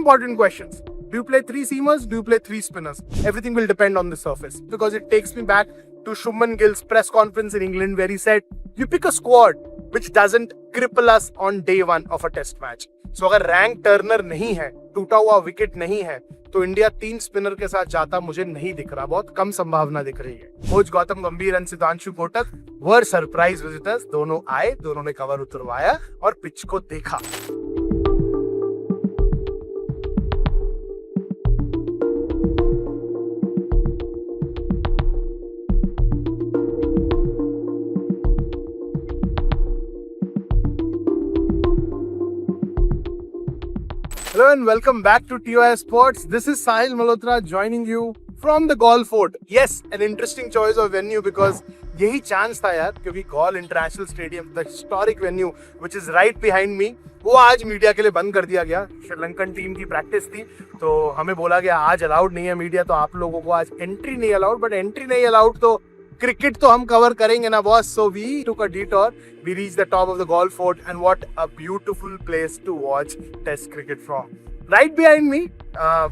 important questions. Do you play three seamers? Do you play three spinners? Everything will depend on the surface because it takes me back to Shubman Gill's press conference in England where he said, you pick a squad which doesn't cripple us on day one of a test match. So अगर rank Turner नहीं है, टूटा हुआ wicket नहीं है, तो India 3 spinner के साथ जाता मुझे नहीं दिख रहा, बहुत कम संभावना दिख रही है। कोच गौतम गंभीर और Siddhanshu Kotak were surprise visitors, दोनों आए, दोनों ने कवर उतरवाया और पिच को देखा। Hello and welcome back to TOI Sports. This is Sahil Malhotra joining you from the Galle Fort. Yes, an interesting choice of venue because यही चांस था यार, क्योंकि Galle international stadium, the historic venue which is right behind me, वो आज media के लिए बंद कर दिया गया। श्रीलंकन टीम की प्रैक्टिस थी तो हमें बोला गया आज अलाउड नहीं है मीडिया, तो आप लोगों को आज एंट्री नहीं अलाउड। बट एंट्री नहीं अलाउड तो क्रिकेट तो हम कवर करेंगे ना boss. So we took a detour, we reached the top of the Galle Fort and what a beautiful place to watch test cricket from. Right behind me,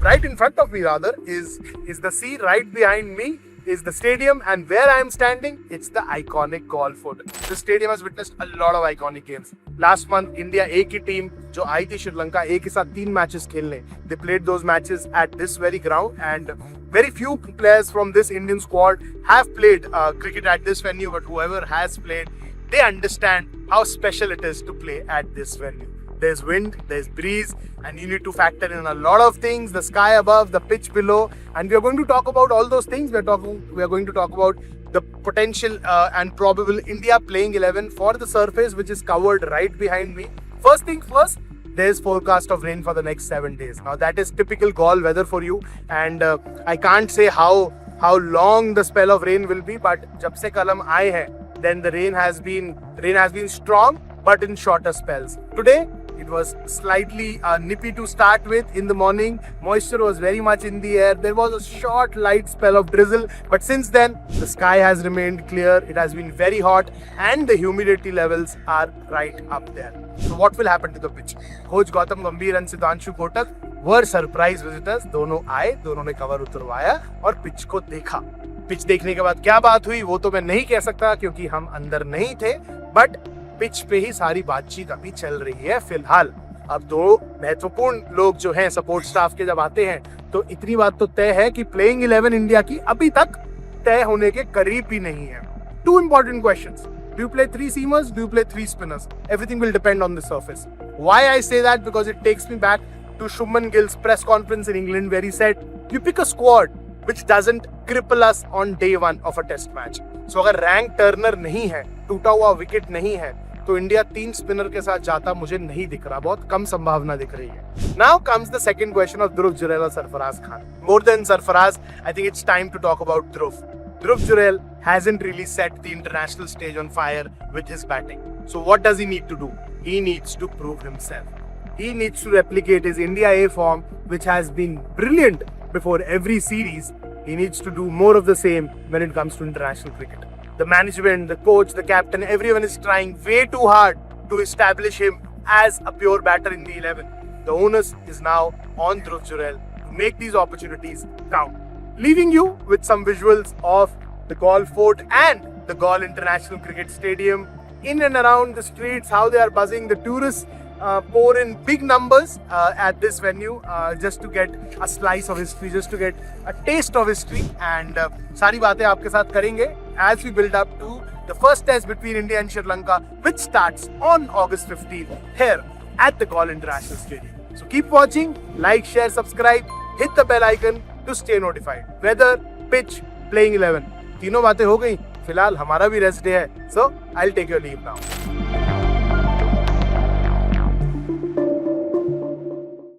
right in front of me rather, is the sea. Right behind me is the stadium, and where I am standing, it's the iconic Galle Fort. The stadium has witnessed a lot of iconic games. Last month, India A की team जो आई थी Sri Lanka A के साथ 3 matches खेलने, they played those matches at this very ground, and very few players from this Indian squad have played cricket at this venue, but whoever has played, they understand how special it is to play at this venue. There's wind, there's breeze, and you need to factor in a lot of things, the sky above, the pitch below, and we are going to talk about all those things. We are going to talk about the potential and probable India playing 11 for the surface, which is covered right behind me. First thing first, there's forecast of rain for the next 7 days. Now that is typical Galle weather for you, and I can't say how long the spell of rain will be, but जब से कल हम आए हैं, then the rain has been strong, but in shorter spells. Today it was slightly nippy to start with. In the morning, moisture was very much in the air. There was a short light spell of drizzle, but since then the sky has remained clear. It has been very hot and the humidity levels are right up there. So what will happen to the pitch? Coach Gautam Gambhir and Siddhanshu Kotak were surprise visitors. दोनों आए, दोनों ने cover उतरवाया और pitch को देखा। Pitch देखने के बाद क्या बात हुई वो तो मैं नहीं कह सकता क्योंकि हम अंदर नहीं थे, बट पिच पे ही सारी बातचीत अभी चल रही है फिलहाल। अब 2 महत्वपूर्ण लोग जो हैं सपोर्ट स्टाफ के जब आते हैं तो इतनी बात तो तय है कि प्लेइंग 11 इंडिया की अभी तक तय होने के करीब भी नहीं है। 2 important questions. Do you play 3 seamers? Do you play 3 spinners? Everything will depend on the surface. Why I say that? Because it takes me back to Shubman Gill's press conference in England where he said, you pick a squad which doesn't cripple us on day one of a test match. So अगर rank Turner नहीं है, टूटा हुआ wicket नहीं है, तो India 3 spinner के साथ जाता मुझे नहीं दिख रहा, बहुत कम संभावना दिख रही है। Now comes the second question of Dhruv Jurel or Sarfaraz Khan. More than Sarfaraz, I think it's time to talk about Dhruv. Dhruv Jurel hasn't really set the international stage on fire with his batting. So what does he need to do? He needs to prove himself. He needs to replicate his India A form, which has been brilliant before every series. He needs to do more of the same when it comes to international cricket. The management, the coach, the captain, everyone is trying way too hard to establish him as a pure batter in the 11. The onus is now on Dhruv Jurel to make these opportunities count. Leaving you with some visuals of the Galle Fort and the Galle International Cricket Stadium, in and around the streets, how they are buzzing. The tourists pour in big numbers at this venue just to get a slice of history, just to get a taste of history, and सारी बातें आपके साथ करेंगे as we build up to the first test between India and Sri Lanka, which starts on August 15th here at the Galle International Stadium. So keep watching, like, share, subscribe, hit the bell icon to stay notified. Weather, pitch, playing 11, तीनों बातें हो गई। फिलहाल हमारा भी rest day है, so I'll take your leave now.